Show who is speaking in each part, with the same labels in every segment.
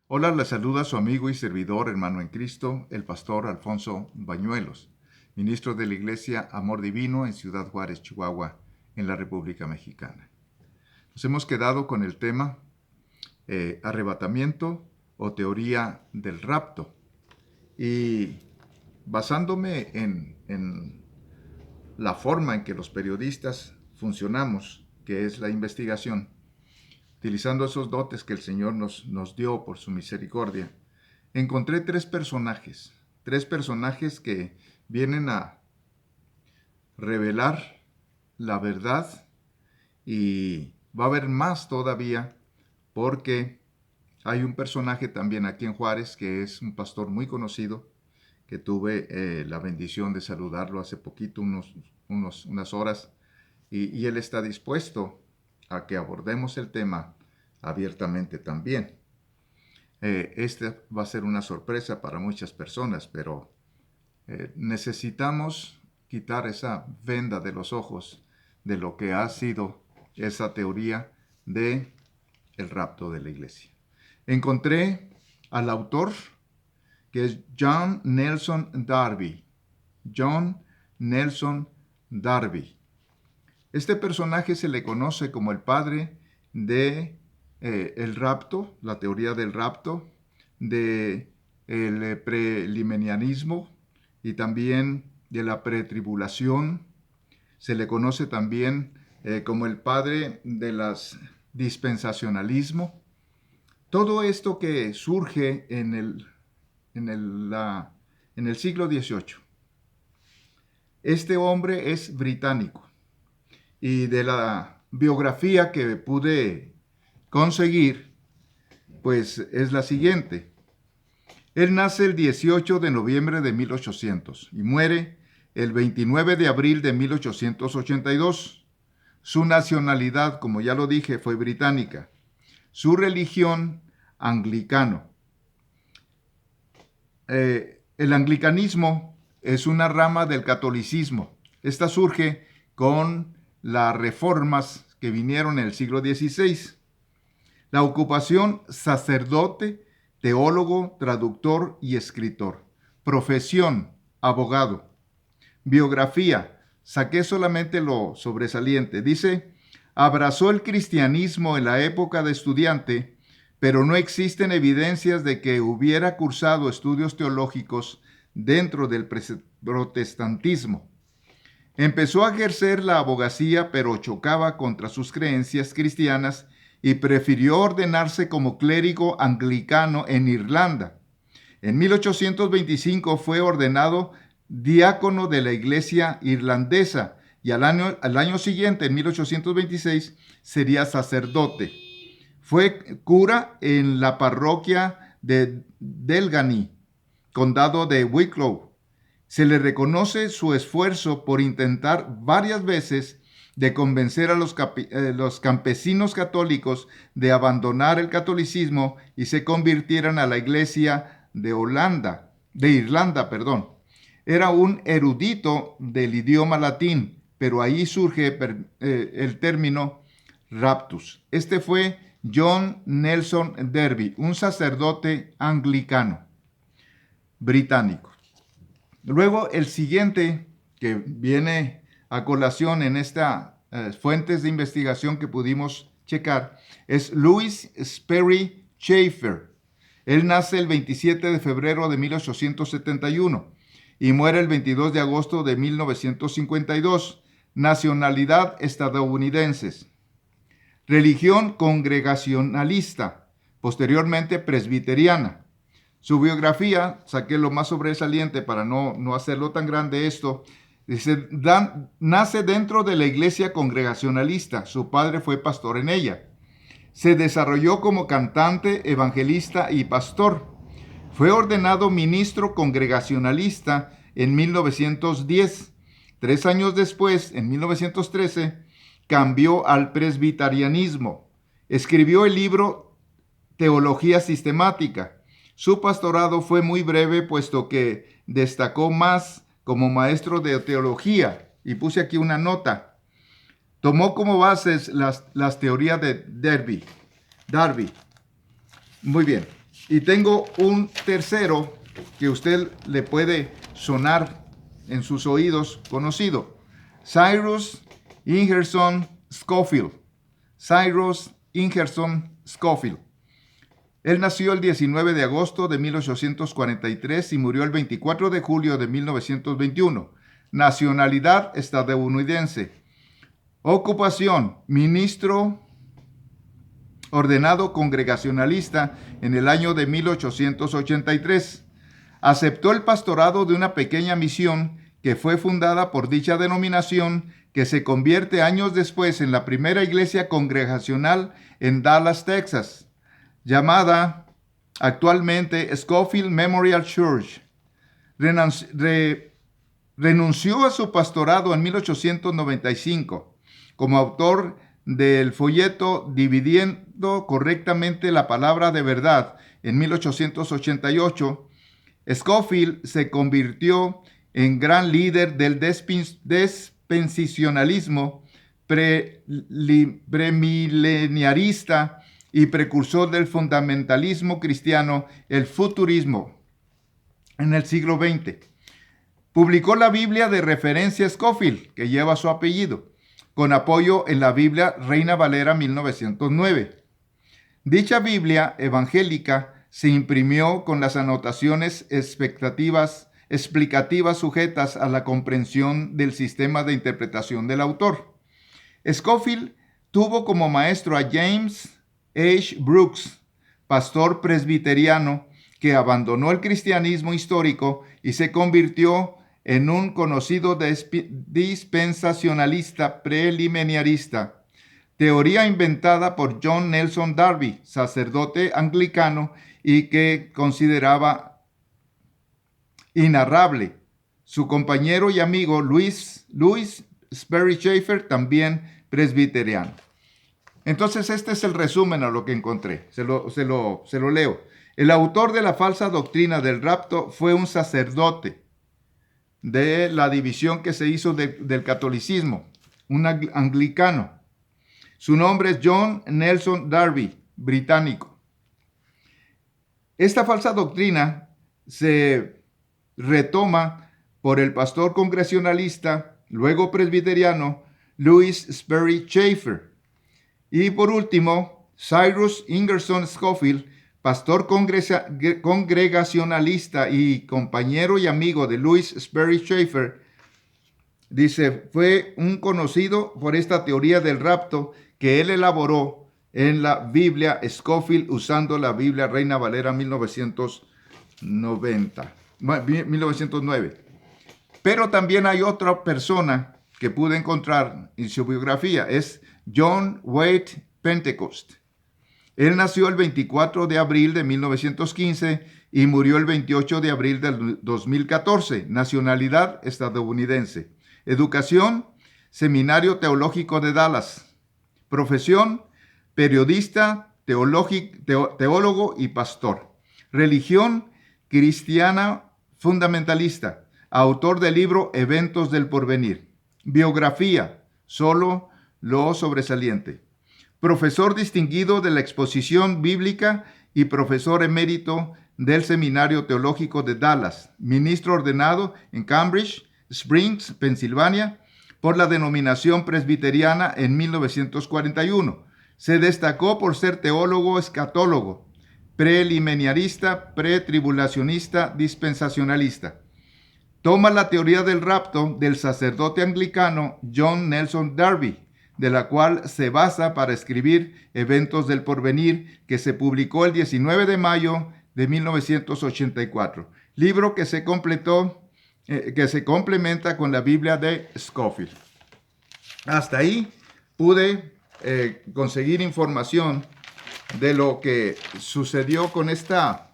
Speaker 1: Hola, le saluda su amigo y servidor, hermano en Cristo, el pastor Alfonso Bañuelos, ministro de la Iglesia Amor Divino en Ciudad Juárez, Chihuahua, en la República Mexicana. Nos hemos quedado con el tema arrebatamiento o teoría del rapto. Y basándome en la forma en que los periodistas funcionamos, que es la investigación, utilizando esos dotes que el Señor nos dio por su misericordia, encontré tres personajes que vienen a revelar la verdad, y va a haber más todavía porque hay un personaje también aquí en Juárez que es un pastor muy conocido, que tuve la bendición de saludarlo hace poquito, unas horas, y él está dispuesto a que abordemos el tema abiertamente también. Esta va a ser una sorpresa para muchas personas, pero necesitamos quitar esa venda de los ojos de lo que ha sido esa teoría de el rapto de la iglesia. Encontré al autor, que es John Nelson Darby. John Nelson Darby. Este personaje se le conoce como el padre de el rapto, la teoría del rapto, de el prelimiarismo y también de la pretribulación. Se le conoce también como el padre de las dispensacionalismo. Todo esto que surge en el siglo XVIII. Este hombre es británico, y de la biografía que pude conseguir, pues es la siguiente. Él nace el 18 de noviembre de 1800 y muere el 29 de abril de 1882. Su nacionalidad, como ya lo dije, fue británica. Su religión, anglicano. El anglicanismo es una rama del catolicismo. Esta surge con las reformas que vinieron en el siglo XVI. La ocupación: sacerdote, teólogo, traductor y escritor. Profesión: abogado. Biografía: saqué solamente lo sobresaliente. Dice: abrazó el cristianismo en la época de estudiante, pero no existen evidencias de que hubiera cursado estudios teológicos dentro del protestantismo. Empezó a ejercer la abogacía, pero chocaba contra sus creencias cristianas y prefirió ordenarse como clérigo anglicano en Irlanda. En 1825 fue ordenado diácono de la iglesia irlandesa y al año siguiente, en 1826, sería sacerdote. Fue cura en la parroquia de Delgany, condado de Wicklow. Se le reconoce su esfuerzo por intentar varias veces de convencer a los campesinos católicos de abandonar el catolicismo y se convirtieran a la iglesia de Irlanda. Era un erudito del idioma latín, pero ahí surge el término raptus. Este fue John Nelson Darby, un sacerdote anglicano británico. Luego, el siguiente que viene a colación en estas fuentes de investigación que pudimos checar es Louis Sperry Chafer. Él nace el 27 de febrero de 1871 y muere el 22 de agosto de 1952. Nacionalidad: estadounidense. Religión: congregacionalista, posteriormente presbiteriana. Su biografía, saqué lo más sobresaliente para no hacerlo tan grande esto. Dice: nace dentro de la iglesia congregacionalista. Su padre fue pastor en ella. Se desarrolló como cantante, evangelista y pastor. Fue ordenado ministro congregacionalista en 1910. 3 años después, en 1913, cambió al presbiterianismo. Escribió el libro Teología Sistemática. Su pastorado fue muy breve, puesto que destacó más como maestro de teología. Y puse aquí una nota. Tomó como bases las teorías de Darby. Muy bien. Y tengo un tercero que usted le puede sonar en sus oídos conocido. Cyrus Ingerson Scofield. Cyrus Ingerson Scofield. Él nació el 19 de agosto de 1843 y murió el 24 de julio de 1921. Nacionalidad estadounidense. Ocupación: ministro ordenado congregacionalista en el año de 1883. Aceptó el pastorado de una pequeña misión que fue fundada por dicha denominación, que se convierte años después en la primera iglesia congregacional en Dallas, Texas, llamada actualmente Scofield Memorial Church. Renunció a su pastorado en 1895 como autor del folleto Dividiendo correctamente la palabra de verdad. En 1888, Scofield se convirtió en gran líder del dispensacionalismo premileniarista y precursor del fundamentalismo cristiano, el futurismo, en el siglo XX. Publicó la Biblia de referencia Scofield, que lleva su apellido, con apoyo en la Biblia Reina Valera 1909. Dicha Biblia evangélica se imprimió con las anotaciones explicativas sujetas a la comprensión del sistema de interpretación del autor. Scofield tuvo como maestro a James H. Brooks, pastor presbiteriano que abandonó el cristianismo histórico y se convirtió en un conocido dispensacionalista preliminarista, teoría inventada por John Nelson Darby, sacerdote anglicano, y que consideraba inarrable. Su compañero y amigo Louis Sperry Chafer, también presbiteriano. Entonces este es el resumen a lo que encontré. Se lo leo. El autor de la falsa doctrina del rapto fue un sacerdote de la división que se hizo del catolicismo, un anglicano. Su nombre es John Nelson Darby, británico. Esta falsa doctrina se retoma por el pastor congregacionalista, luego presbiteriano, Louis Sperry Chafer. Y por último, Cyrus Ingerson Scofield, pastor congregacionalista y compañero y amigo de Louis Sperry Chafer, dice, fue un conocido por esta teoría del rapto que él elaboró en la Biblia Scofield usando la Biblia Reina Valera 1909. Pero también hay otra persona que pude encontrar en su biografía, es John Waite Pentecost. Él nació el 24 de abril de 1915 y murió el 28 de abril del 2014. Nacionalidad estadounidense. Educación, Seminario Teológico de Dallas. Profesión, periodista, teólogo y pastor. Religión, cristiana fundamentalista. Autor del libro Eventos del Porvenir. Biografía, solo lo sobresaliente. Profesor distinguido de la exposición bíblica y profesor emérito del Seminario Teológico de Dallas, ministro ordenado en Cambridge Springs, Pensilvania, por la denominación presbiteriana en 1941. Se destacó por ser teólogo escatólogo, preliminarista, pretribulacionista, dispensacionalista. Toma la teoría del rapto del sacerdote anglicano John Nelson Darby, de la cual se basa para escribir Eventos del Porvenir, que se publicó el 19 de mayo de 1984, libro que se complementa con la Biblia de Scofield. Hasta ahí pude conseguir información de lo que sucedió con esta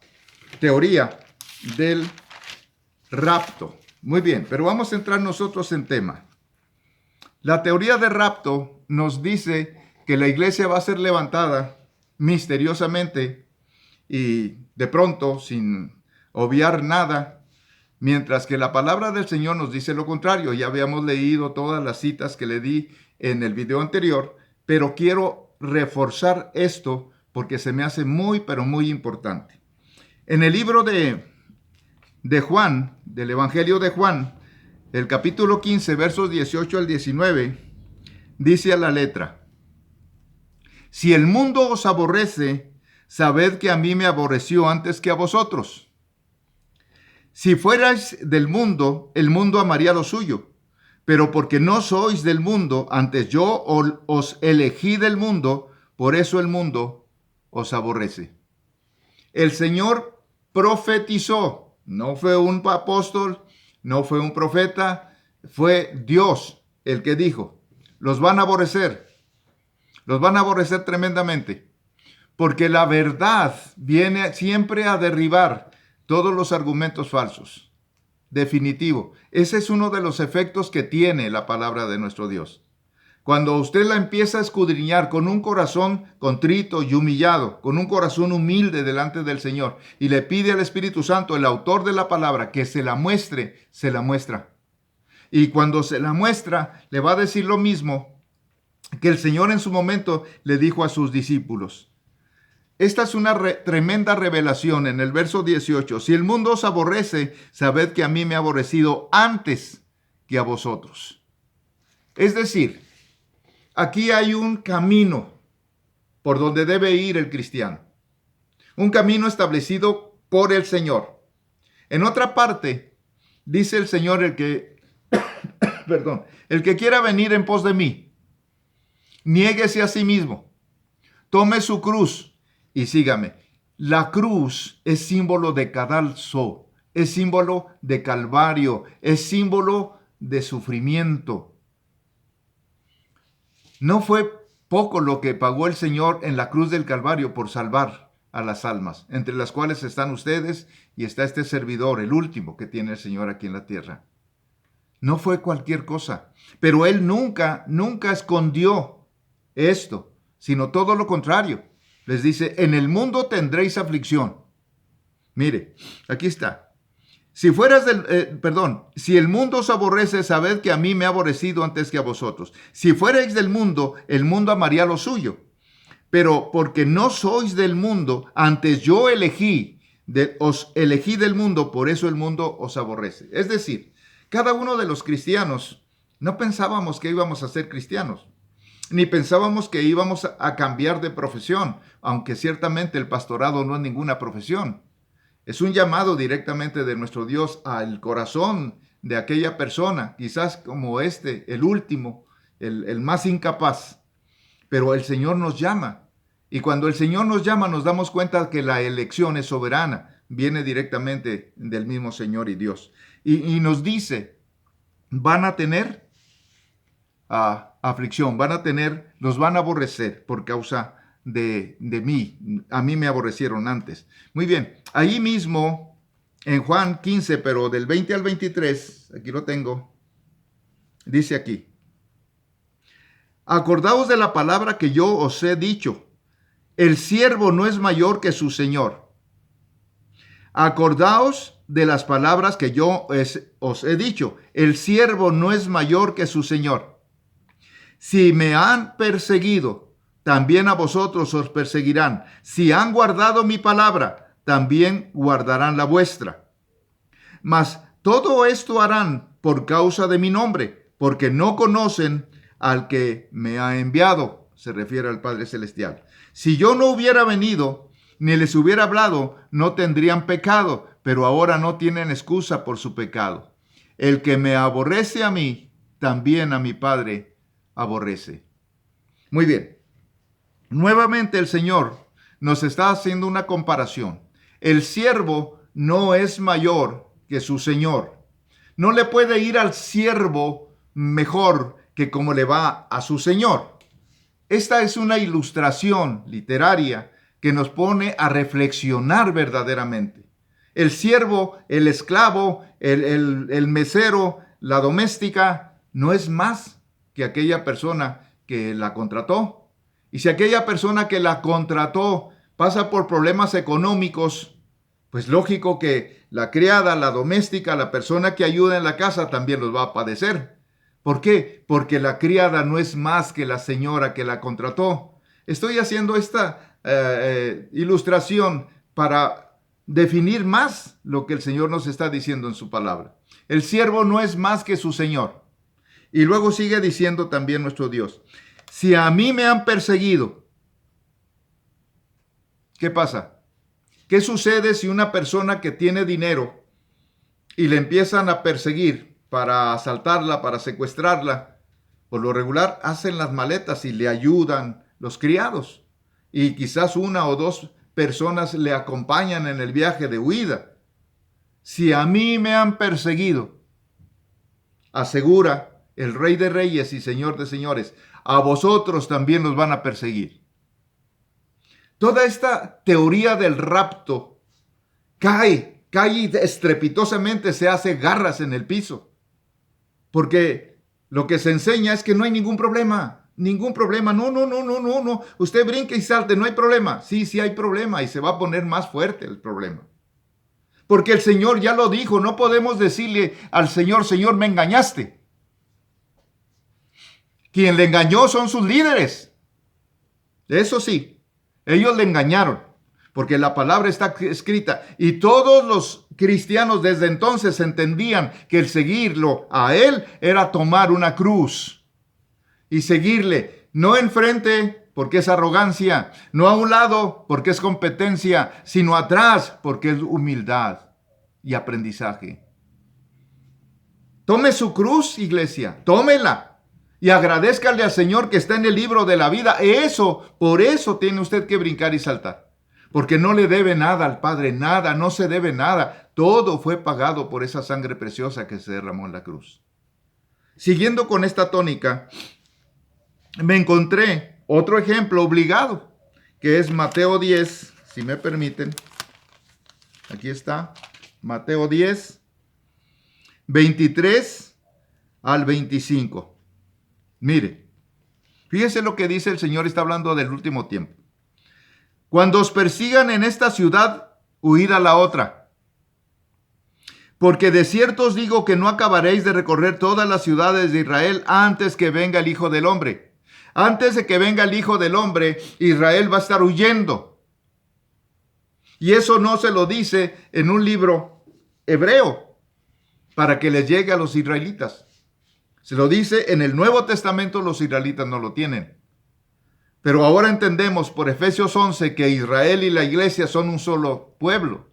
Speaker 1: teoría del rapto. Muy bien, pero vamos a entrar nosotros en tema. La teoría del rapto nos dice que la iglesia va a ser levantada misteriosamente y de pronto, sin obviar nada, mientras que la palabra del Señor nos dice lo contrario. Ya habíamos leído todas las citas que le di en el video anterior, pero quiero reforzar esto porque se me hace muy, pero muy importante. En el libro de Juan, del Evangelio de Juan, el capítulo 15, versos 18 al 19, dice a la letra: si el mundo os aborrece, sabed que a mí me aborreció antes que a vosotros. Si fuerais del mundo, el mundo amaría lo suyo. Pero porque no sois del mundo, antes yo os elegí del mundo, por eso el mundo os aborrece. El Señor profetizó, no fue un apóstol, no fue un profeta, fue Dios el que dijo: los van a aborrecer tremendamente, porque la verdad viene siempre a derribar todos los argumentos falsos. Definitivo. Ese es uno de los efectos que tiene la palabra de nuestro Dios. Cuando usted la empieza a escudriñar con un corazón contrito y humillado, con un corazón humilde delante del Señor, y le pide al Espíritu Santo, el autor de la palabra, que se la muestre, se la muestra. Y cuando se la muestra, le va a decir lo mismo que el Señor en su momento le dijo a sus discípulos. Esta es una tremenda revelación en el verso 18. Si el mundo os aborrece, sabed que a mí me ha aborrecido antes que a vosotros. Es decir, aquí hay un camino por donde debe ir el cristiano. Un camino establecido por el Señor. En otra parte, dice el Señor, el que quiera venir en pos de mí, niéguese a sí mismo, tome su cruz y sígame. La cruz es símbolo de cadalso, es símbolo de calvario, es símbolo de sufrimiento. No fue poco lo que pagó el Señor en la cruz del Calvario por salvar a las almas, entre las cuales están ustedes y está este servidor, el último que tiene el Señor aquí en la tierra. No fue cualquier cosa, pero Él nunca escondió esto, sino todo lo contrario. Les dice: en el mundo tendréis aflicción. Mire, aquí está. Si el mundo os aborrece, sabed que a mí me ha aborrecido antes que a vosotros. Si fuerais del mundo, el mundo amaría lo suyo. Pero porque no sois del mundo, antes yo os elegí del mundo, por eso el mundo os aborrece. Es decir, cada uno de los cristianos no pensábamos que íbamos a ser cristianos, ni pensábamos que íbamos a cambiar de profesión, aunque ciertamente el pastorado no es ninguna profesión. Es un llamado directamente de nuestro Dios al corazón de aquella persona, quizás como el último, el más incapaz. Pero el Señor nos llama. Y cuando el Señor nos llama, nos damos cuenta que la elección es soberana, viene directamente del mismo Señor y Dios. Y nos dice: van a tener aflicción, los van a aborrecer por causa de mí. A mí me aborrecieron antes. Muy bien, ahí mismo en Juan 15, pero del 20 al 23, aquí lo tengo, dice aquí: acordaos de la palabra que yo os he dicho, el siervo no es mayor que su señor. Acordaos de las palabras que yo os he dicho, el siervo no es mayor que su señor. Si me han perseguido, también a vosotros os perseguirán. Si han guardado mi palabra, también guardarán la vuestra. Mas todo esto harán por causa de mi nombre, porque no conocen al que me ha enviado. Se refiere al Padre Celestial. Si yo no hubiera venido, ni les hubiera hablado, no tendrían pecado, pero ahora no tienen excusa por su pecado. El que me aborrece a mí, también a mi Padre aborrece. Muy bien. Nuevamente el Señor nos está haciendo una comparación. El siervo no es mayor que su señor. No le puede ir al siervo mejor que como le va a su señor. Esta es una ilustración literaria que nos pone a reflexionar verdaderamente. El siervo, el esclavo, el mesero, la doméstica, no es más que aquella persona que la contrató. Y si aquella persona que la contrató pasa por problemas económicos, pues lógico que la criada, la doméstica, la persona que ayuda en la casa también los va a padecer. ¿Por qué? Porque la criada no es más que la señora que la contrató. Estoy haciendo esta ilustración para definir más lo que el Señor nos está diciendo en su palabra. El siervo no es más que su Señor. Y luego sigue diciendo también nuestro Dios: si a mí me han perseguido, ¿qué pasa? ¿Qué sucede si una persona que tiene dinero y le empiezan a perseguir para asaltarla, para secuestrarla? Por lo regular hacen las maletas y le ayudan los criados. Y quizás una o dos personas le acompañan en el viaje de huida. Si a mí me han perseguido, asegura el Rey de Reyes y Señor de Señores, a vosotros también los van a perseguir. Toda esta teoría del rapto cae estrepitosamente, se hace garras en el piso. Porque lo que se enseña es que no hay ningún problema. Ningún problema. No. Usted brinque y salte, no hay problema. Sí hay problema y se va a poner más fuerte el problema. Porque el Señor ya lo dijo, no podemos decirle al Señor: Señor, me engañaste. Quien le engañó son sus líderes. Eso sí, ellos le engañaron, porque la palabra está escrita. Y todos los cristianos desde entonces entendían que el seguirlo a Él era tomar una cruz y seguirle, no enfrente porque es arrogancia, no a un lado porque es competencia, sino atrás porque es humildad y aprendizaje. Tome su cruz, iglesia, tómela. Y agradézcale al Señor que está en el libro de la vida. Por eso tiene usted que brincar y saltar. Porque no le debe nada al Padre, nada, no se debe nada. Todo fue pagado por esa sangre preciosa que se derramó en la cruz. Siguiendo con esta tónica, me encontré otro ejemplo obligado, que es Mateo 10, si me permiten. Aquí está, Mateo 10, 23 al 25. Mire, fíjese lo que dice el Señor, está hablando del último tiempo. Cuando os persigan en esta ciudad, huid a la otra. Porque de cierto os digo que no acabaréis de recorrer todas las ciudades de Israel antes que venga el Hijo del Hombre. Antes de que venga el Hijo del Hombre, Israel va a estar huyendo. Y eso no se lo dice en un libro hebreo para que les llegue a los israelitas. Se lo dice en el Nuevo Testamento, los israelitas no lo tienen. Pero ahora entendemos por Efesios 11 que Israel y la iglesia son un solo pueblo.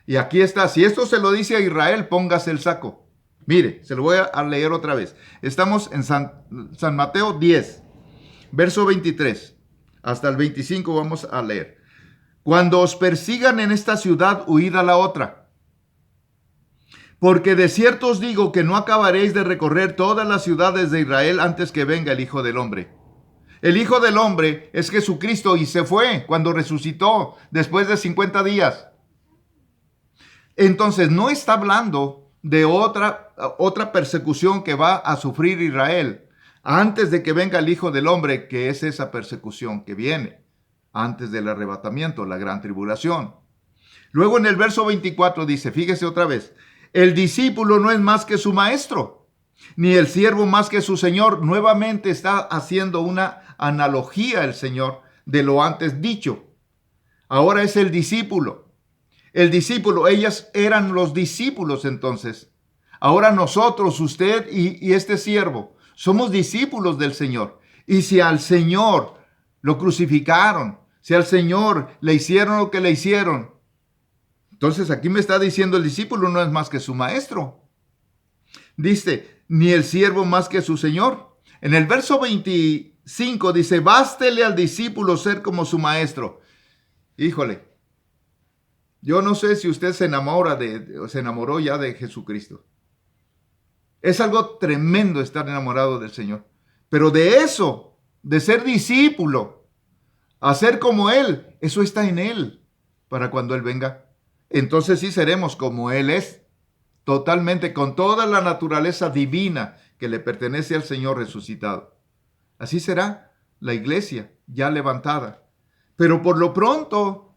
Speaker 1: Y aquí está, si esto se lo dice a Israel, póngase el saco. Mire, se lo voy a leer otra vez. Estamos en San Mateo 10, verso 23. Hasta el 25 vamos a leer. Cuando os persigan en esta ciudad, huid a la otra. Porque de cierto os digo que no acabaréis de recorrer todas las ciudades de Israel antes que venga el Hijo del Hombre. El Hijo del Hombre es Jesucristo y se fue cuando resucitó después de 50 días. Entonces no está hablando de otra persecución que va a sufrir Israel antes de que venga el Hijo del Hombre, que es esa persecución que viene antes del arrebatamiento, la gran tribulación. Luego en el verso 24 dice, fíjese otra vez, el discípulo no es más que su maestro, ni el siervo más que su señor. Nuevamente está haciendo una analogía el Señor de lo antes dicho. Ahora es el discípulo. El discípulo, ellas eran los discípulos entonces. Ahora nosotros, usted y este siervo, somos discípulos del Señor. Y si al Señor lo crucificaron, si al Señor le hicieron lo que le hicieron, entonces aquí me está diciendo el discípulo no es más que su maestro. Dice, ni el siervo más que su señor. En el verso 25 dice, bástele al discípulo ser como su maestro. Híjole, yo no sé si usted se enamoró ya de Jesucristo. Es algo tremendo estar enamorado del Señor. Pero de eso, de ser discípulo, a ser como Él, eso está en Él para cuando Él venga. Entonces sí seremos como Él es, totalmente con toda la naturaleza divina que le pertenece al Señor resucitado. Así será la iglesia ya levantada. Pero por lo pronto,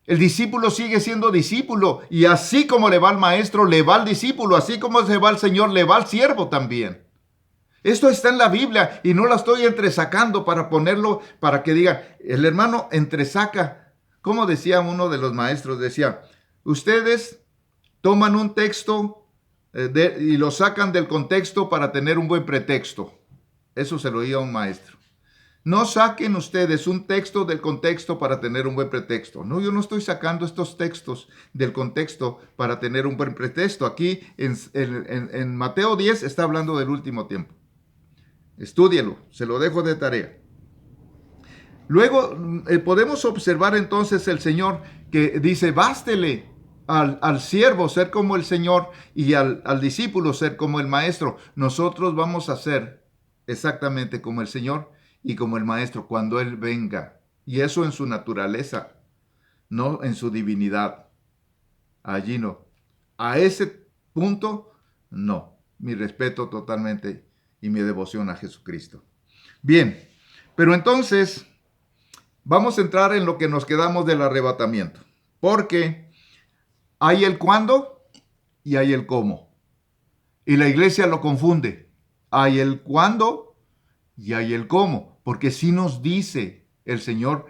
Speaker 1: el discípulo sigue siendo discípulo, y así como le va al maestro, le va al discípulo, así como se va al Señor, le va al siervo también. Esto está en la Biblia y no la estoy entresacando para ponerlo, para que diga, el hermano entresaca como decía uno de los maestros, decía, ustedes toman un texto y lo sacan del contexto para tener un buen pretexto. Eso se lo oía a un maestro. No saquen ustedes un texto del contexto para tener un buen pretexto. No, yo no estoy sacando estos textos del contexto para tener un buen pretexto. Aquí en Mateo 10 está hablando del último tiempo. Estúdielo, se lo dejo de tarea. Luego podemos observar entonces el Señor que dice, bástele al siervo ser como el Señor y al discípulo ser como el maestro. Nosotros vamos a ser exactamente como el Señor y como el maestro cuando Él venga. Y eso en su naturaleza, no en su divinidad. Allí no. A ese punto, no. Mi respeto totalmente y mi devoción a Jesucristo. Bien, pero entonces vamos a entrar en lo que nos quedamos del arrebatamiento. Porque hay el cuándo y hay el cómo. Y la iglesia lo confunde. Hay el cuándo y hay el cómo. Porque sí nos dice el Señor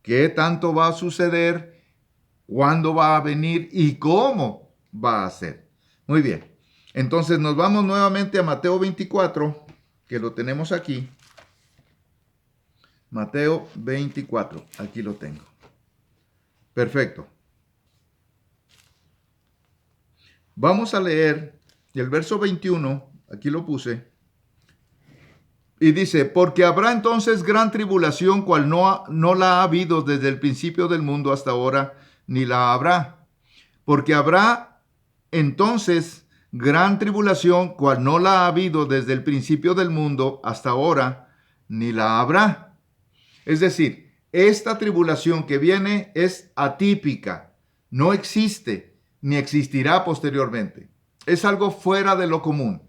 Speaker 1: qué tanto va a suceder, cuándo va a venir y cómo va a ser. Muy bien. Entonces nos vamos nuevamente a Mateo 24, que lo tenemos aquí. Mateo 24, aquí lo tengo. Perfecto. Vamos a leer el verso 21, aquí lo puse. Y dice, porque habrá entonces gran tribulación, cual no la ha habido desde el principio del mundo hasta ahora, ni la habrá. Porque habrá entonces gran tribulación, cual no la ha habido desde el principio del mundo hasta ahora, ni la habrá. Es decir, esta tribulación que viene es atípica, no existe, ni existirá posteriormente. Es algo fuera de lo común.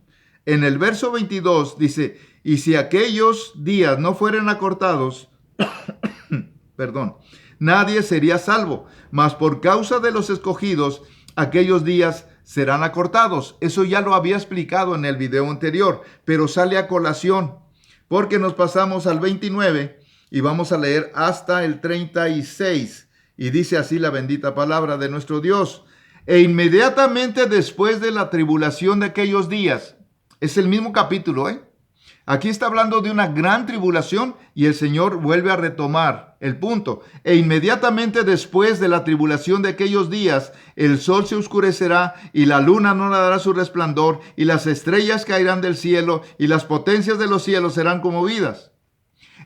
Speaker 1: En el verso 22 dice, y si aquellos días no fueran acortados, perdón, nadie sería salvo, mas por causa de los escogidos, aquellos días serán acortados. Eso ya lo había explicado en el video anterior, pero sale a colación, porque nos pasamos al 29 y vamos a leer hasta el 36. Y dice así la bendita palabra de nuestro Dios. E inmediatamente después de la tribulación de aquellos días, es el mismo capítulo, Aquí está hablando de una gran tribulación y el Señor vuelve a retomar el punto. E inmediatamente después de la tribulación de aquellos días, el sol se oscurecerá y la luna no dará su resplandor y las estrellas caerán del cielo y las potencias de los cielos serán conmovidas.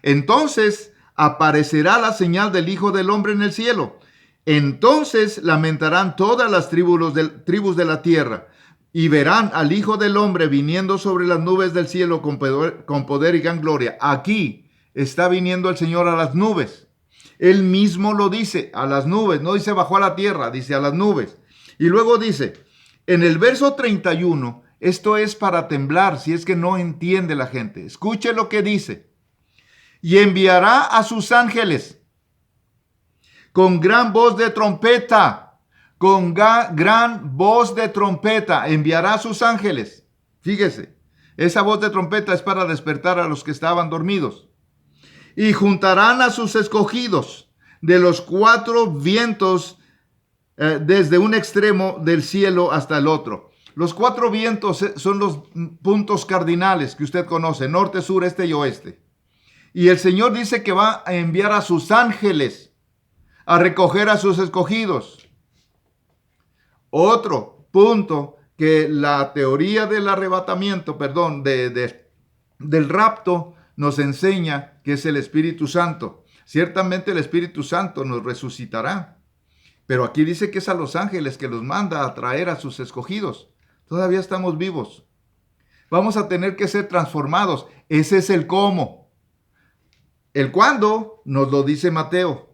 Speaker 1: Entonces aparecerá la señal del Hijo del Hombre en el cielo. Entonces lamentarán todas las tribus de la tierra. Y verán al Hijo del Hombre viniendo sobre las nubes del cielo con poder y gran gloria. Aquí está viniendo el Señor a las nubes. Él mismo lo dice, a las nubes. No dice bajó a la tierra, dice a las nubes. Y luego dice, en el verso 31, esto es para temblar si es que no entiende la gente. Escuche lo que dice. Y enviará a sus ángeles con gran voz de trompeta. Con gran voz de trompeta enviará a sus ángeles. Fíjese, esa voz de trompeta es para despertar a los que estaban dormidos. Y juntarán a sus escogidos de los cuatro vientos desde un extremo del cielo hasta el otro. Los cuatro vientos son los puntos cardinales que usted conoce, norte, sur, este y oeste. Y el Señor dice que va a enviar a sus ángeles a recoger a sus escogidos. Otro punto que la teoría del arrebatamiento, del rapto, nos enseña que es el Espíritu Santo. Ciertamente el Espíritu Santo nos resucitará, pero aquí dice que es a los ángeles que los manda a traer a sus escogidos. Todavía estamos vivos. Vamos a tener que ser transformados. Ese es el cómo. El cuándo nos lo dice Mateo.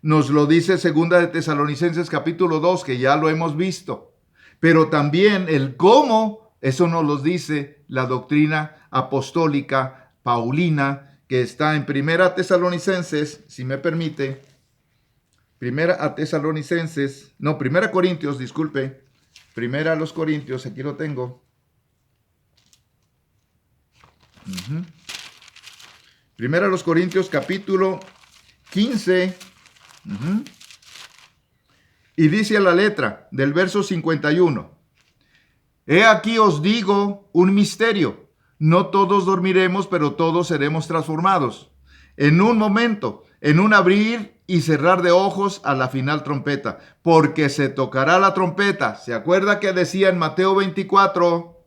Speaker 1: Nos lo dice 2 de Tesalonicenses capítulo 2, que ya lo hemos visto. Pero también el cómo, eso nos lo dice la doctrina apostólica paulina, que está en 1 Tesalonicenses, si me permite. 1 Corintios, disculpe. 1 Corintios, aquí lo tengo. 1 Corintios capítulo 15. Y dice a la letra del verso 51, he aquí os digo un misterio, no todos dormiremos, pero todos seremos transformados. En un momento, en un abrir y cerrar de ojos a la final trompeta, porque se tocará la trompeta. ¿Se acuerda que decía en Mateo 24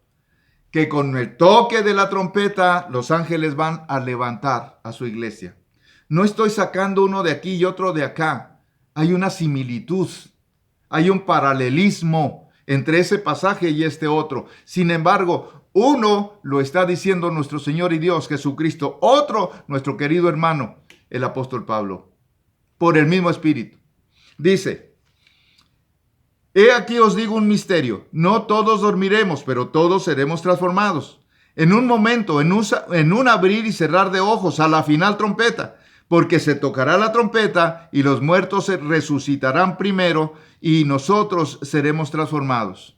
Speaker 1: que con el toque de la trompeta los ángeles van a levantar a su iglesia? No estoy sacando uno de aquí y otro de acá. Hay una similitud, hay un paralelismo entre ese pasaje y este otro. Sin embargo, uno lo está diciendo nuestro Señor y Dios Jesucristo, otro nuestro querido hermano, el apóstol Pablo, por el mismo Espíritu. Dice, he aquí os digo un misterio, no todos dormiremos, pero todos seremos transformados. En un momento, en un abrir y cerrar de ojos, a la final trompeta, porque se tocará la trompeta y los muertos se resucitarán primero y nosotros seremos transformados.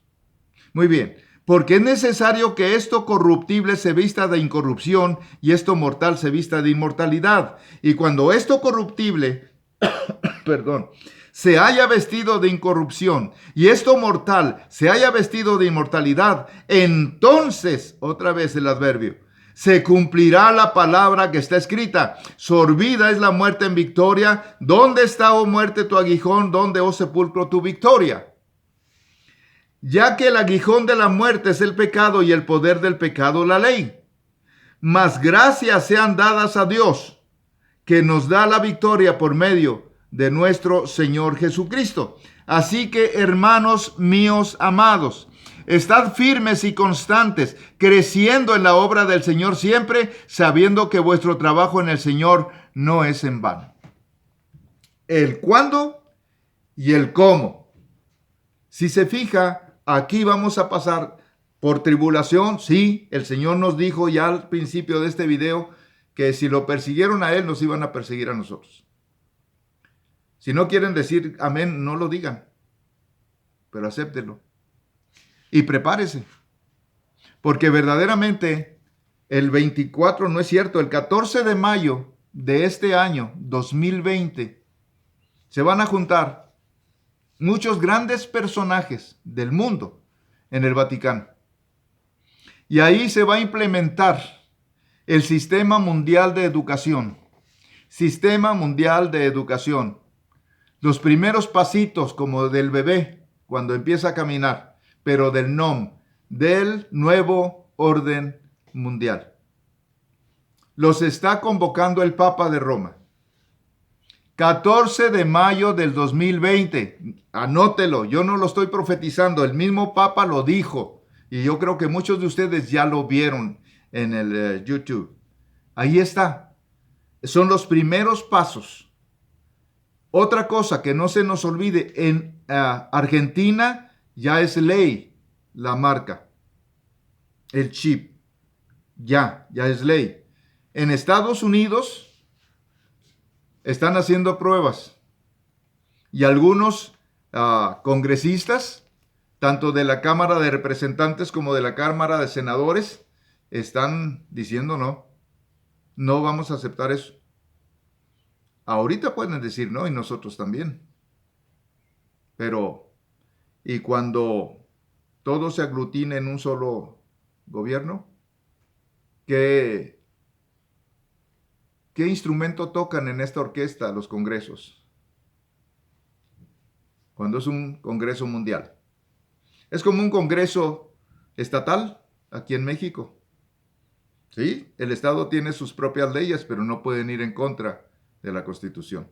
Speaker 1: Muy bien, porque es necesario que esto corruptible se vista de incorrupción y esto mortal se vista de inmortalidad. Y cuando esto corruptible, perdón, se haya vestido de incorrupción y esto mortal se haya vestido de inmortalidad, entonces, otra vez el adverbio, se cumplirá la palabra que está escrita. Sorbida es la muerte en victoria. ¿Dónde está, oh muerte, tu aguijón? ¿Dónde, oh sepulcro, tu victoria? Ya que el aguijón de la muerte es el pecado y el poder del pecado la ley. Mas gracias sean dadas a Dios, que nos da la victoria por medio de nuestro Señor Jesucristo. Así que, hermanos míos amados, estad firmes y constantes, creciendo en la obra del Señor siempre, sabiendo que vuestro trabajo en el Señor no es en vano. El cuándo y el cómo. Si se fija, aquí vamos a pasar por tribulación. Sí, el Señor nos dijo ya al principio de este video que si lo persiguieron a Él, nos iban a perseguir a nosotros. Si no quieren decir amén, no lo digan, pero acéptenlo. Y prepárese, porque verdaderamente el 24, no es cierto, el 14 de mayo de este año 2020, se van a juntar muchos grandes personajes del mundo en el Vaticano. Y ahí se va a implementar el Sistema Mundial de Educación. Sistema Mundial de Educación. Los primeros pasitos como del bebé cuando empieza a caminar, pero del NOM, del nuevo orden mundial. Los está convocando el Papa de Roma. 14 de mayo del 2020. Anótelo, yo no lo estoy profetizando, el mismo Papa lo dijo. Y yo creo que muchos de ustedes ya lo vieron en el YouTube. Ahí está. Son los primeros pasos. Otra cosa que no se nos olvide, en Argentina ya es ley la marca, el chip, ya es ley. En Estados Unidos están haciendo pruebas y algunos congresistas, tanto de la Cámara de Representantes como de la Cámara de Senadores, están diciendo no vamos a aceptar eso. Ahorita pueden decir no y nosotros también. Pero, ¿y cuando todo se aglutina en un solo gobierno? ¿Qué instrumento tocan en esta orquesta los congresos? Cuando es un congreso mundial. Es como un congreso estatal aquí en México. ¿Sí? El Estado tiene sus propias leyes, pero no pueden ir en contra de la Constitución.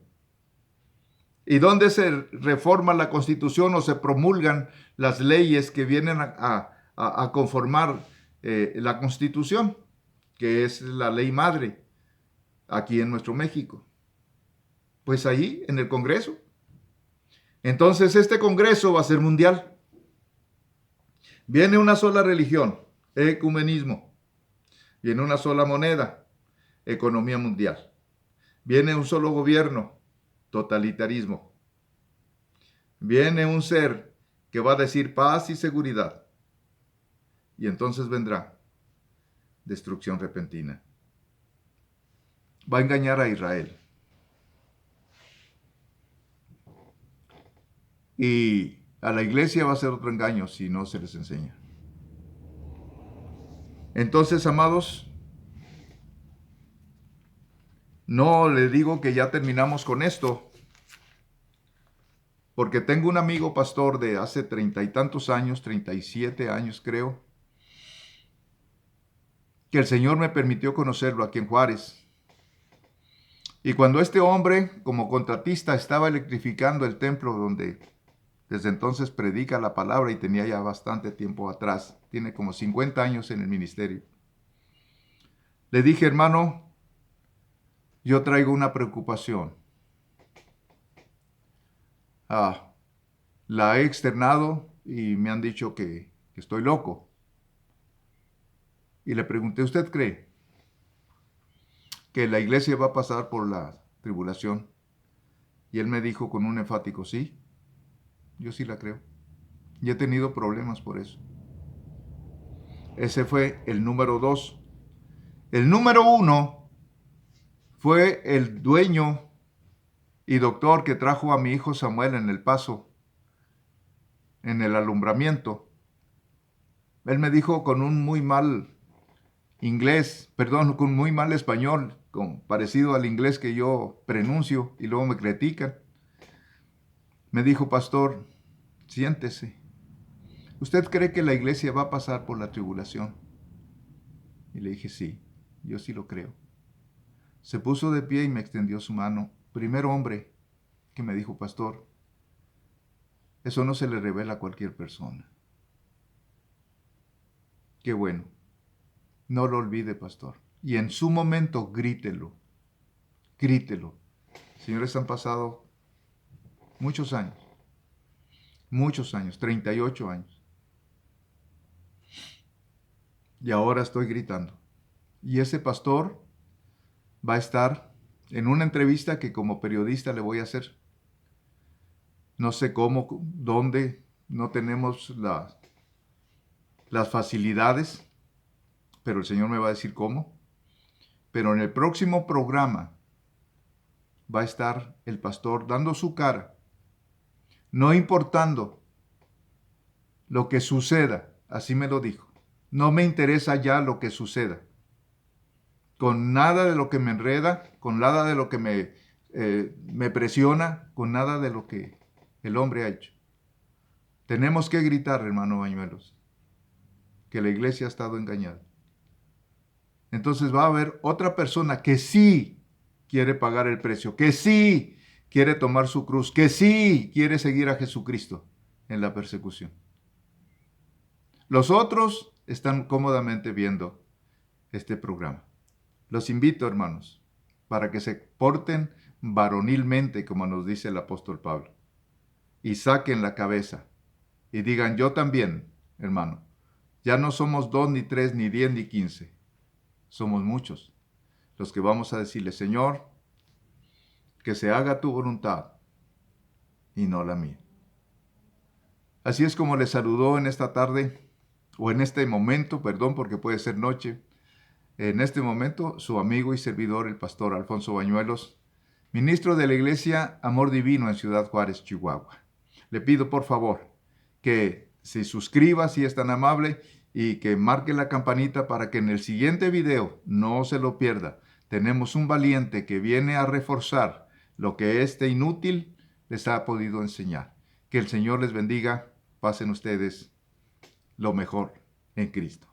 Speaker 1: ¿Y dónde se reforma la Constitución o se promulgan las leyes que vienen a conformar la Constitución, que es la ley madre aquí en nuestro México? Pues ahí, en el Congreso. Entonces, este Congreso va a ser mundial. Viene una sola religión, ecumenismo. Viene una sola moneda, economía mundial. Viene un solo gobierno, totalitarismo. Viene un ser que va a decir paz y seguridad. Y entonces vendrá destrucción repentina. Va a engañar a Israel. Y a la iglesia va a ser otro engaño si no se les enseña. Entonces, amados, no le digo que ya terminamos con esto, porque tengo un amigo pastor de hace 30 y tantos años, 37 años creo, que el Señor me permitió conocerlo aquí en Juárez. Y cuando este hombre, como contratista, estaba electrificando el templo donde desde entonces predica la palabra y tenía ya bastante tiempo atrás, tiene como 50 años en el ministerio, le dije, hermano, yo traigo una preocupación. La he externado y me han dicho que estoy loco. Y le pregunté, ¿usted cree que la iglesia va a pasar por la tribulación? Y él me dijo con un enfático, sí, yo sí la creo. Y he tenido problemas por eso. Ese fue el número 2. El número 1 fue el dueño y doctor que trajo a mi hijo Samuel en El Paso, en el alumbramiento. Él me dijo con un muy mal inglés, perdón, con muy mal español, parecido al inglés que yo pronuncio y luego me critican. Me dijo, pastor, siéntese. ¿Usted cree que la iglesia va a pasar por la tribulación? Y le dije, sí, yo sí lo creo. Se puso de pie y me extendió su mano. Primer hombre que me dijo, pastor, eso no se le revela a cualquier persona. Qué bueno. No lo olvide, pastor. Y en su momento grítelo. Grítelo. Señores, han pasado muchos años, 38 años. Y ahora estoy gritando. Y ese pastor va a estar en una entrevista que como periodista le voy a hacer. No sé cómo, dónde, no tenemos las facilidades, pero el Señor me va a decir cómo. Pero en el próximo programa va a estar el pastor dando su cara, no importando lo que suceda, así me lo dijo. No me interesa ya lo que suceda. Con nada de lo que me enreda, con nada de lo que me presiona, con nada de lo que el hombre ha hecho. Tenemos que gritar, hermano Bañuelos, que la iglesia ha estado engañada. Entonces va a haber otra persona que sí quiere pagar el precio, que sí quiere tomar su cruz, que sí quiere seguir a Jesucristo en la persecución. Los otros están cómodamente viendo este programa. Los invito, hermanos, para que se porten varonilmente, como nos dice el apóstol Pablo, y saquen la cabeza y digan, yo también, hermano, ya no somos 2, ni 3, ni 10, ni 15, somos muchos los que vamos a decirle, Señor, que se haga tu voluntad y no la mía. Así es como le saludó en esta tarde, o en este momento, perdón, porque puede ser noche, en este momento su amigo y servidor, el pastor Alfonso Bañuelos, ministro de la Iglesia Amor Divino en Ciudad Juárez, Chihuahua. Le pido por favor que se suscriba si es tan amable y que marque la campanita para que en el siguiente video no se lo pierda. Tenemos un valiente que viene a reforzar lo que este inútil les ha podido enseñar. Que el Señor les bendiga. Pasen ustedes lo mejor en Cristo.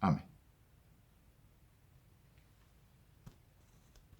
Speaker 1: Amén.